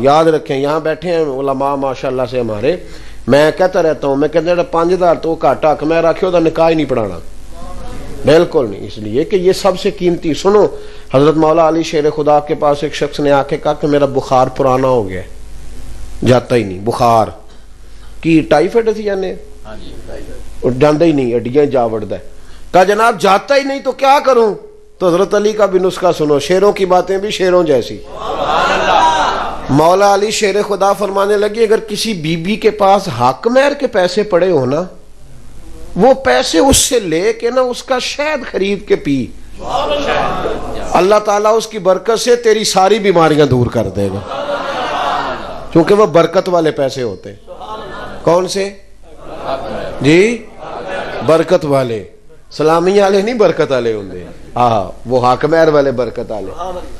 یاد رکھیں. یہاں بیٹھے ہیں علماء ماشاءاللہ سے ہمارے، میں کہتا رہتا ہوں، میں کہتا 5,000 تو گھٹ حق مہر رکھے دا نکاح ہی نہیں پڑھانا. بالکل نہیں. اس لیے کہ یہ سب سے قیمتی. سنو، حضرت مولا علی شیر خدا کے پاس ایک شخص نے آ کے کہا کہ میرا بخار پرانا ہو گیا، جاتا ہی نہیں. بخار کی ٹائیفائڈ تھی جانے جانا ہی نہیں، اڈیاں جا وڑتا ہے. کہا جناب جاتا ہی نہیں تو کیا کروں؟ تو حضرت علی کا بھی نسخہ سنو، شیروں کی باتیں بھی شیروں جیسی. مولا علی شیر خدا فرمانے لگے اگر کسی بی بی کے پاس حق مہر کے پیسے پڑے ہو نا، وہ پیسے اس سے لے کے نا اس کا شہد خرید کے پی، اللہ تعالیٰ اس کی برکت سے تیری ساری بیماریاں دور کر دے گا. کیونکہ وہ برکت والے پیسے ہوتے. کون سے جی؟ برکت والے. سلامی والے نہیں، برکت والے ہوں گے. وہ حق مہر والے برکت والے.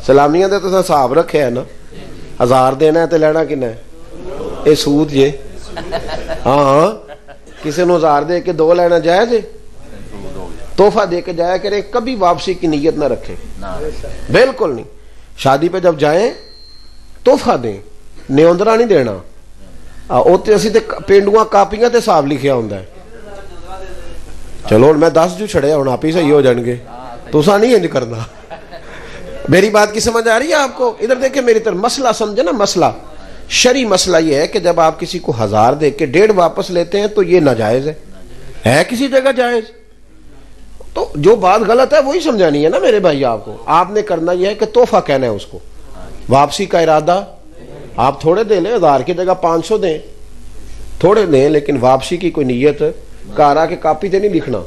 سلامیاں دے تو حساب رکھے ہے نا، 1000 دینا ہے تو لینا کنا ہے؟ یہ سود جے. ہاں کسی نے 1000 دے کے 2 لینا جائز ہے؟ تحفہ دے کے جایا کریں، کبھی واپسی کی نیت نہ رکھیں. بالکل نہیں. شادی پہ جب جائیں تحفہ دیں، نیوندرا نہیں دینا. اسی تے پینڈواں کاپیاں تے حساب لکھیا ہوندا ہے. چلو میں 10 جو چھڑے ہوں آپ ہی صحیح ہو جان گے، تسا نہیں انج کرنا. میری بات کی سمجھ آ رہی ہے آپ کو؟ ادھر دیکھیں میری طرف. مسئلہ سمجھے نا. مسئلہ شرعی مسئلہ یہ ہے کہ جب آپ کسی کو 1000 دے کے 1.5 واپس لیتے ہیں تو یہ ناجائز ہے کسی جگہ جائز. تو جو بات غلط ہے وہی سمجھانی ہے نا میرے بھائی. آپ کو آپ نے کرنا یہ ہے کہ تحفہ کہنا ہے اس کو. واپسی کا ارادہ آپ تھوڑے دے لیں، 1000 کی جگہ 500 دیں، تھوڑے دیں، لیکن واپسی کی کوئی نیت کارا کے کاپی تے نہیں لکھنا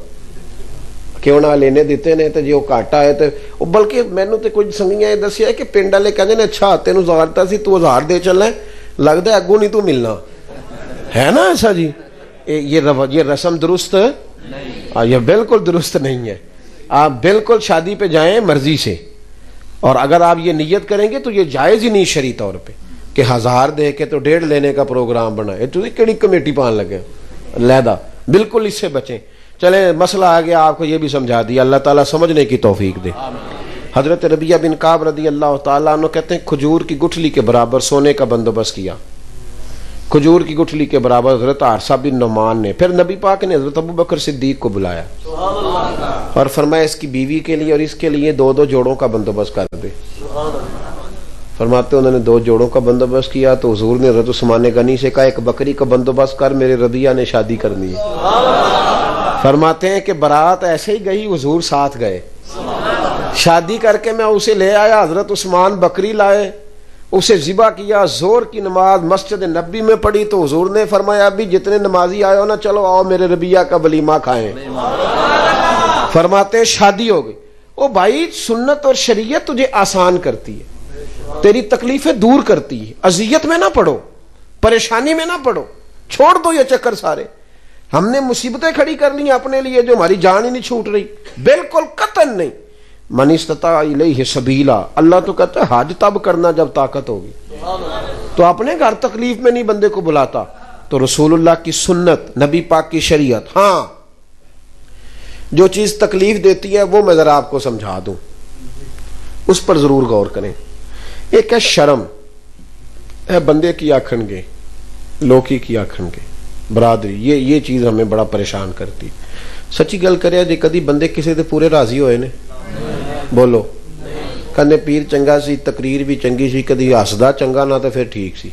کیوں نہ لینے دیتے نے تے جو کاٹا ہے تے. بلکہ مینوں تے کچھ سنگیاں یہ دسیا ہے کہ پنڈ والے کہندے نے اچھا تینوں زارتا سی تو 1000 دے چلنا ہے، لگتا ہے اگوں نہیں تو ملنا ہے نا. ایسا جی یہ رسم درست، یہ بالکل درست نہیں ہے. آپ بالکل شادی پہ جائیں مرضی سے، اور اگر آپ یہ نیت کریں گے تو یہ جائز ہی نہیں شرعی طور پہ کہ 1000 دے کے تو 1.5 لینے کا پروگرام بنا ہے. تو کیڑی کمیٹی پان لگے لیدا. بالکل اس سے بچیں. چلیں مسئلہ آ گیا، آپ کو یہ بھی سمجھا دیا. اللہ تعالیٰ سمجھنے کی توفیق دے. حضرت ربیعہ بن کعب رضی اللہ تعالیٰ عنہ کہتے ہیں کھجور کی گٹھلی کے برابر سونے کا بندوبست کیا. کھجور کی گٹھلی کے برابر حضرت حارثہ بن نعمان نے. پھر نبی پاک نے حضرت ابو بکر صدیق کو بلایا اور فرمایا اس کی بیوی کے لیے اور اس کے لیے 2 جوڑوں کا بندوبست کر دے. فرماتے انہوں نے 2 جوڑوں کا بندوبست کیا تو حضور نے حضرت عثمان غنی سے کہا 1 بکری کا بندوبست کر، میرے ربیعہ نے شادی کرنی ہے. فرماتے ہیں کہ برات ایسے ہی گئی، حضور ساتھ گئے. شادی کر کے میں اسے لے آیا، حضرت عثمان بکری لائے، اسے ذبح کیا، زور کی نماز مسجد نبی میں پڑھی تو حضور نے فرمایا ابھی جتنے نمازی آئے ہو نا چلو آؤ میرے ربیعہ کا ولیمہ کھائیں. فرماتے ہیں شادی ہو گئی. او بھائی سنت اور شریعت تجھے آسان کرتی ہے، تیری تکلیفیں دور کرتی ہے. اذیت میں نہ پڑو، پریشانی میں نہ پڑو، چھوڑ دو یہ چکر سارے. ہم نے مصیبتیں کھڑی کر لی اپنے لیے جو ہماری جان ہی نہیں چھوٹ رہی. بالکل قطعاً نہیں. من استطاع الیہ سبیلا، اللہ تو کہتا ہے حج تب کرنا جب طاقت ہوگی. تو اپنے گھر تکلیف میں نہیں بندے کو بلاتا. تو رسول اللہ کی سنت، نبی پاک کی شریعت. ہاں جو چیز تکلیف دیتی ہے وہ میں ذرا آپ کو سمجھا دوں، اس پر ضرور غور کریں. ایک ہے شرم. بندے کی آکھن گے لوکی کی آکھن گے برادری یہ چیز ہمیں بڑا پریشان کرتی. سچی گل کرے جی کدی بندے کسی تے پورے راضی ہوئے نے؟ بولو. کنے پیر چنگا سی تقریر بھی چنگی سی کدی ہسدا چنگا نہ تو پھر ٹھیک سی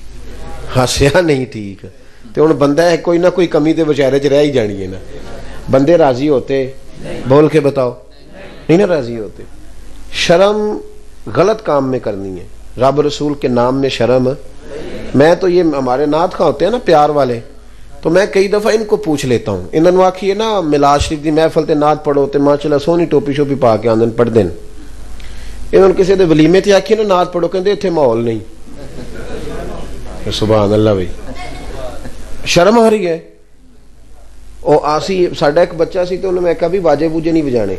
ہسیا نہیں ٹھیک تے ہن بندہ ہے کوئی نہ کوئی کمی تے بیچارے چ رہ ہی جانی ہے نا. بندے راضی ہوتے بول کے بتاؤ نہیں نا راضی ہوتے. شرم غلط کام میں کرنی ہے. رب رسول کے نام میں شرم. میں تو یہ ہمارے نعت خواں ہوتے ہیں نا پیار والے تو میں کئی دفعہ ان کو پوچھ لیتا ہوں. انہوں نے آکھی ہے نا میلاد شریف دی محفل تے نعت پڑھو تے ماشاءاللہ سونی ٹوپی شوپی پا کے آندن پڑھ دین. انہوں نے کسی دے ولیمے تے آکھی نا نعت پڑھو کہندے اتنے ماحول نہیں. سبحان اللہ بھائی شرم آ رہی ہے. او آسی ساڈا ایک بچہ سی تو انہوں نے کہا بھی واجے بوجے نہیں بجانے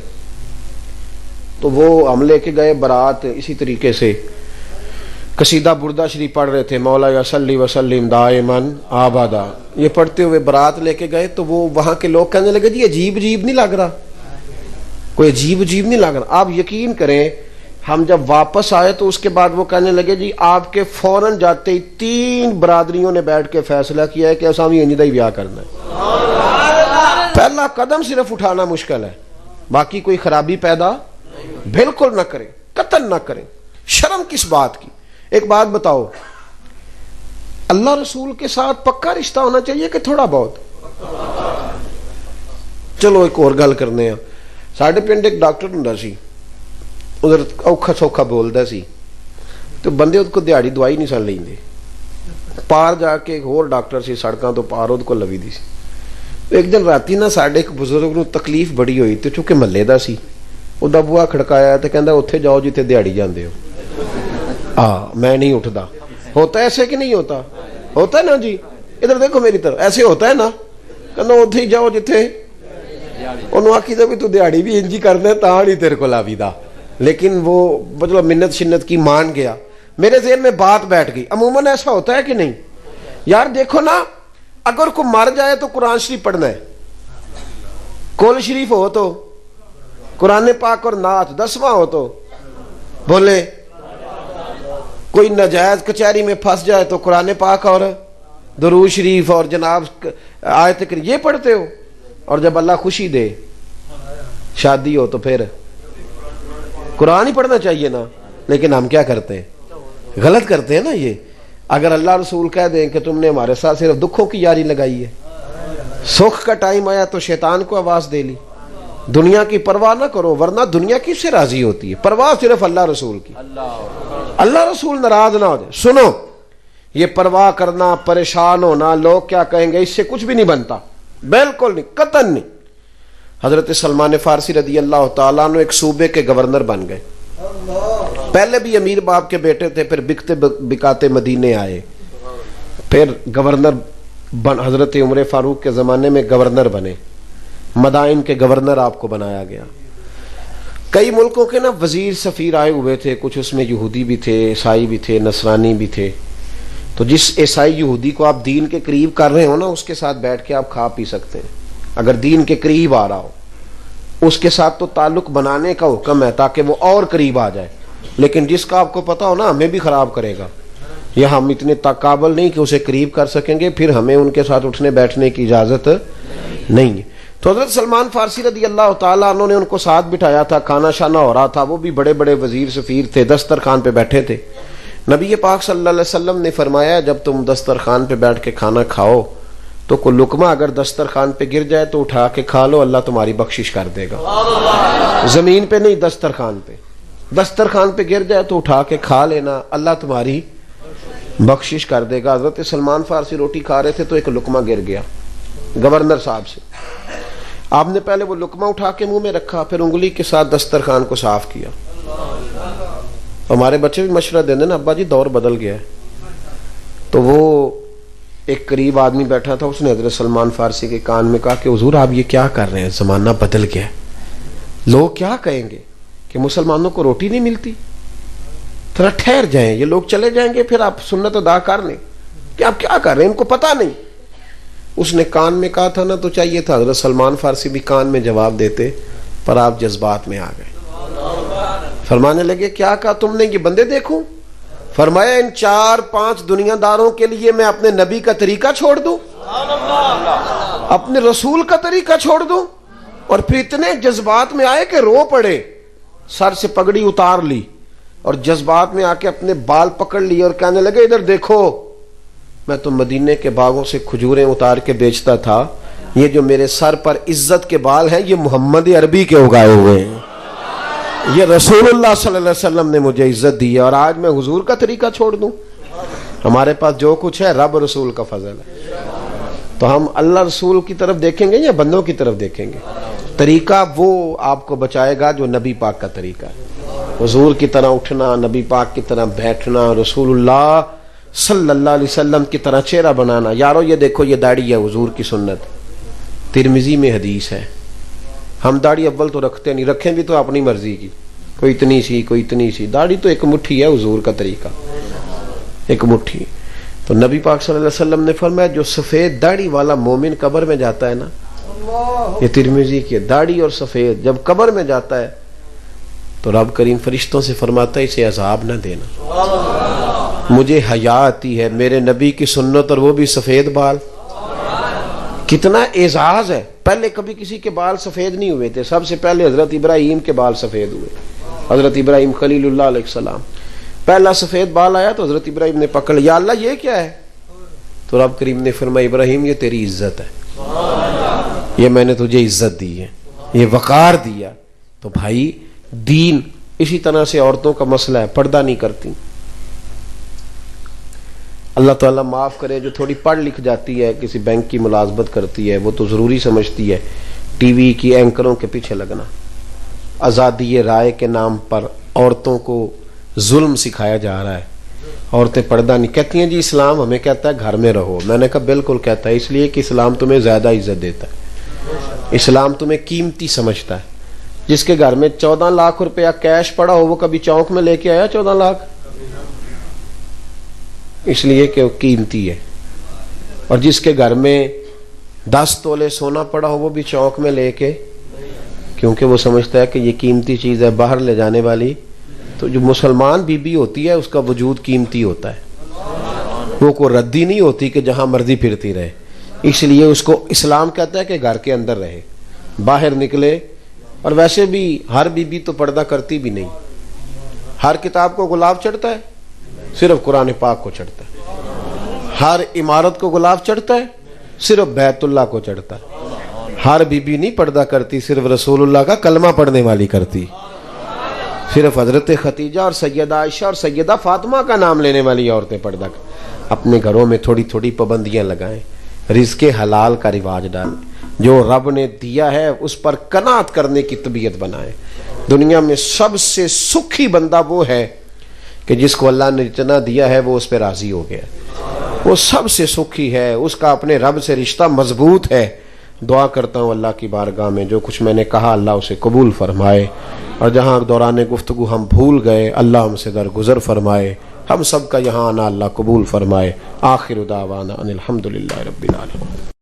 تو وہ ہم لے کے گئے برات اسی طریقے سے قصیدہ بردہ شریف پڑھ رہے تھے مولا یا صلی وسلم دائماً آبادا یہ پڑھتے ہوئے برات لے کے گئے تو وہ وہاں کے لوگ کہنے لگے جی عجیب عجیب نہیں لگ رہا کوئی عجیب عجیب نہیں لگ رہا. آپ یقین کریں ہم جب واپس آئے تو اس کے بعد وہ کہنے لگے جی آپ کے فوراً جاتے ہی 3 برادریوں نے بیٹھ کے فیصلہ کیا ہے کہ ایسا بھی انجدہ ہی بیاہ کرنا ہے. پہلا قدم صرف اٹھانا مشکل ہے باقی کوئی خرابی پیدا بالکل نہ کریں قطن نہ کریں. شرم کس بات کی؟ ایک بات بتاؤ اللہ رسول کے ساتھ پکا رشتہ ہونا چاہیے کہ تھوڑا بہت؟ چلو ایک اور گل کرنے ہیں. ساڈے پنڈ ایک ڈاکٹر ہوندا سی ادھر اوکھا سوکھا بولدا سی تو بندے اس کو دیہڑی دوائی نہیں سن لیندے. پار جا کے ایک اور ڈاکٹر سی سڑکاں تو پار اس کو لوی دی سی. ایک دن راتی نا ساڈے ایک بزرگ نو تکلیف بڑی ہوئی تو چونکہ محلے دا سی ادا بوا کھڑکایا تو کہندا اوتھے جاؤ جتھے دیہڑی جاندے ہو. میں نہیں اٹھتا. ہوتا ہے ایسے کہ نہیں ہوتا؟ ہوتا ہے نا جی. ادھر دیکھو میری طرف ایسے ہوتا ہے نا کہنا اوتھے ہی جاؤ جتھے انہوں آکھی دا بھی تو دیہڑی بھی انجی کرنا تاں نہیں تیرے کو لاوی دا. لیکن وہ مطلب منت شنت کی مان گیا. میرے ذہن میں بات بیٹھ گئی عموماً ایسا ہوتا ہے کہ نہیں یار؟ دیکھو نا اگر کوئی مر جائے تو قرآن شریف پڑھنا ہے کول شریف ہو تو قرآن پاک اور نعت 10واں ہو تو بولے کوئی ناجائز کچہری میں پھنس جائے تو قرآن پاک اور درود شریف اور جناب آیت یہ پڑھتے ہو. اور جب اللہ خوشی دے شادی ہو تو پھر قرآن ہی پڑھنا چاہیے نا. لیکن ہم کیا کرتے ہیں؟ غلط کرتے ہیں نا. یہ اگر اللہ رسول کہہ دیں کہ تم نے ہمارے ساتھ صرف دکھوں کی یاری لگائی ہے سکھ کا ٹائم آیا تو شیطان کو آواز دے لی. دنیا کی پرواہ نہ کرو ورنہ دنیا کس سے راضی ہوتی ہے؟ پرواہ صرف اللہ رسول کی. اللہ رسول ناراض نہ ہو جائے. سنو یہ پرواہ کرنا پریشان ہونا لوگ کیا کہیں گے اس سے کچھ بھی نہیں بنتا. بالکل نہیں قطعاً نہیں. حضرت سلمان فارسی رضی اللہ تعالیٰ عنہ ایک صوبے کے گورنر بن گئے. پہلے بھی امیر باپ کے بیٹے تھے پھر بکتے بکاتے مدینے آئے پھر گورنر حضرت عمر فاروق کے زمانے میں گورنر بنے. مدائن کے گورنر آپ کو بنایا گیا. کئی ملکوں کے نا وزیر سفیر آئے ہوئے تھے کچھ اس میں یہودی بھی تھے عیسائی بھی تھے نصرانی بھی تھے. تو جس عیسائی یہودی کو آپ دین کے قریب کر رہے ہو نا اس کے ساتھ بیٹھ کے آپ کھا پی سکتے ہیں اگر دین کے قریب آ رہا ہو. اس کے ساتھ تو تعلق بنانے کا حکم ہے تاکہ وہ اور قریب آ جائے. لیکن جس کا آپ کو پتا ہو نا ہمیں بھی خراب کرے گا یا ہم اتنے قابل نہیں کہ اسے قریب کر سکیں گے پھر ہمیں ان کے ساتھ اٹھنے بیٹھنے کی اجازت نہیں ہے. تو حضرت سلمان فارسی رضی اللہ تعالیٰ عنہ نے ان کو ساتھ بٹھایا تھا. کھانا شانا ہو رہا تھا. وہ بھی بڑے بڑے وزیر سفیر تھے دسترخوان پہ بیٹھے تھے. نبی پاک صلی اللہ علیہ وسلم نے فرمایا جب تم دسترخوان پہ بیٹھ کے کھانا کھاؤ تو کوئی لقمہ اگر دسترخوان پہ گر جائے تو اٹھا کے کھا لو اللہ تمہاری بخشش کر دے گا. زمین پہ نہیں دسترخوان پہ. دسترخوان پہ گر جائے تو اٹھا کے کھا لینا اللہ تمہاری بخشش کر دے گا. حضرت سلمان فارسی روٹی کھا رہے تھے تو ایک لقمہ گر گیا گورنر صاحب سے. آپ نے پہلے وہ لقمہ اٹھا کے منہ میں رکھا پھر انگلی کے ساتھ دسترخوان کو صاف کیا. ہمارے بچے بھی مشورہ دیں نا ابا جی دور بدل گیا ہے. تو وہ ایک قریب آدمی بیٹھا تھا اس نے حضرت سلمان فارسی کے کان میں کہا کہ حضور آپ یہ کیا کر رہے ہیں زمانہ بدل گیا ہے. لوگ کیا کہیں گے کہ مسلمانوں کو روٹی نہیں ملتی. تھوڑا ٹھہر جائیں یہ لوگ چلے جائیں گے پھر آپ سنت ادا کر لیں کہ آپ کیا کر رہے ہیں ان کو پتہ نہیں. اس نے کان میں کہا تھا نا تو چاہیے تھا حضرت سلمان فارسی بھی کان میں جواب دیتے پر آپ جذبات میں آ گئے. فرمانے لگے کیا کہا تم نے یہ بندے دیکھو فرمایا ان 4-5 دنیا داروں کے لیے میں اپنے نبی کا طریقہ چھوڑ دوں، اپنے رسول کا طریقہ چھوڑ دوں؟ اور پھر اتنے جذبات میں آئے کہ رو پڑے، سر سے پگڑی اتار لی اور جذبات میں آ کے اپنے بال پکڑ لیے اور کہنے لگے ادھر دیکھو، میں تو مدینے کے باغوں سے کھجوریں اتار کے بیچتا تھا، یہ جو میرے سر پر عزت کے بال ہیں یہ محمد عربی کے اگائے ہوئے ہیں، یہ رسول اللہ صلی اللہ علیہ وسلم نے مجھے عزت دی ہے، اور آج میں حضور کا طریقہ چھوڑ دوں؟ ہمارے پاس جو کچھ ہے رب رسول کا فضل ہے، تو ہم اللہ رسول کی طرف دیکھیں گے یا بندوں کی طرف دیکھیں گے؟ طریقہ وہ آپ کو بچائے گا جو نبی پاک کا طریقہ ہے، حضور کی طرح اٹھنا، نبی پاک کی طرح بیٹھنا، رسول اللہ صلی اللہ علیہ وسلم کی طرح چہرہ بنانا۔ یارو یہ دیکھو یہ داڑھی ہے حضور کی سنت، ترمذی میں حدیث ہے۔ ہم داڑھی اول تو رکھتے نہیں، رکھیں بھی تو اپنی مرضی کی، کوئی اتنی سی کوئی اتنی سی، داڑھی تو ایک مٹھی ہے حضور کا طریقہ، ایک مٹھی۔ تو نبی پاک صلی اللہ علیہ وسلم نے فرمایا جو سفید داڑھی والا مومن قبر میں جاتا ہے نا، یہ ترمذی کی داڑھی اور سفید جب قبر میں جاتا ہے تو رب کریم فرشتوں سے فرماتا ہے اسے عذاب نہ دینا، مجھے حیا آتی ہے، میرے نبی کی سنت اور وہ بھی سفید بال، کتنا اعزاز ہے۔ پہلے کبھی کسی کے بال سفید نہیں ہوئے تھے، سب سے پہلے حضرت ابراہیم کے بال سفید ہوئے، حضرت ابراہیم خلیل اللہ علیہ السلام، پہلا سفید بال آیا تو حضرت ابراہیم نے پکڑ لیا، اللہ یہ کیا ہے؟ تو رب کریم نے فرمایا ابراہیم یہ تیری عزت ہے، یہ میں نے تجھے عزت دی ہے، یہ وقار دیا۔ تو بھائی دین اسی طرح سے عورتوں کا مسئلہ ہے، پردہ نہیں کرتی، اللہ تعالیٰ معاف کرے، جو تھوڑی پڑھ لکھ جاتی ہے، کسی بینک کی ملازمت کرتی ہے، وہ تو ضروری سمجھتی ہے ٹی وی کی اینکروں کے پیچھے لگنا۔ آزادی رائے کے نام پر عورتوں کو ظلم سکھایا جا رہا ہے، عورتیں پردہ نہیں، کہتی ہیں جی اسلام ہمیں کہتا ہے گھر میں رہو، میں نے کہا بالکل کہتا ہے، اس لیے کہ اسلام تمہیں زیادہ عزت دیتا ہے، اسلام تمہیں قیمتی سمجھتا ہے۔ جس کے گھر میں 14 لاکھ روپیہ کیش پڑا ہو وہ کبھی چونک میں لے کے آیا 14 لاکھ؟ اس لیے کہ وہ قیمتی ہے۔ اور جس کے گھر میں 10 تولے سونا پڑا ہو وہ بھی چونک میں لے کے، کیونکہ وہ سمجھتا ہے کہ یہ قیمتی چیز ہے، باہر لے جانے والی۔ تو جو مسلمان بی بی ہوتی ہے اس کا وجود قیمتی ہوتا ہے، وہ کوئی ردی نہیں ہوتی کہ جہاں مرضی پھرتی رہے، اس لیے اس کو اسلام کہتا ہے کہ گھر کے اندر رہے، باہر نکلے۔ اور ویسے بھی ہر بی بی تو پردہ کرتی بھی نہیں، ہر کتاب کو گلاب چڑھتا ہے، صرف قرآن پاک کو چڑھتا ہے، ہر عمارت کو گلاب چڑھتا ہے، صرف بیت اللہ کو چڑھتا ہے، ہر بی بی نہیں پردہ کرتی، صرف رسول اللہ کا کلمہ پڑھنے والی کرتی، صرف حضرت ختیجہ اور سیدہ عائشہ اور سیدہ فاطمہ کا نام لینے والی عورتیں پردہ کریں۔ اپنے گھروں میں تھوڑی تھوڑی پابندیاں لگائیں، رزق حلال کا رواج ڈالیں، جو رب نے دیا ہے اس پر قناعت کرنے کی طبیعت بنائیں۔ دنیا میں سب سے سکھی بندہ وہ ہے کہ جس کو اللہ نے اتنا دیا ہے وہ اس پہ راضی ہو گیا، وہ سب سے سکھی ہے، اس کا اپنے رب سے رشتہ مضبوط ہے۔ دعا کرتا ہوں اللہ کی بارگاہ میں جو کچھ میں نے کہا اللہ اسے قبول فرمائے، اور جہاں دوران گفتگو ہم بھول گئے اللہ ہم سے درگزر فرمائے، ہم سب کا یہاں آنا اللہ قبول فرمائے۔ آخر دعوانا ان الحمدللہ رب العالمین۔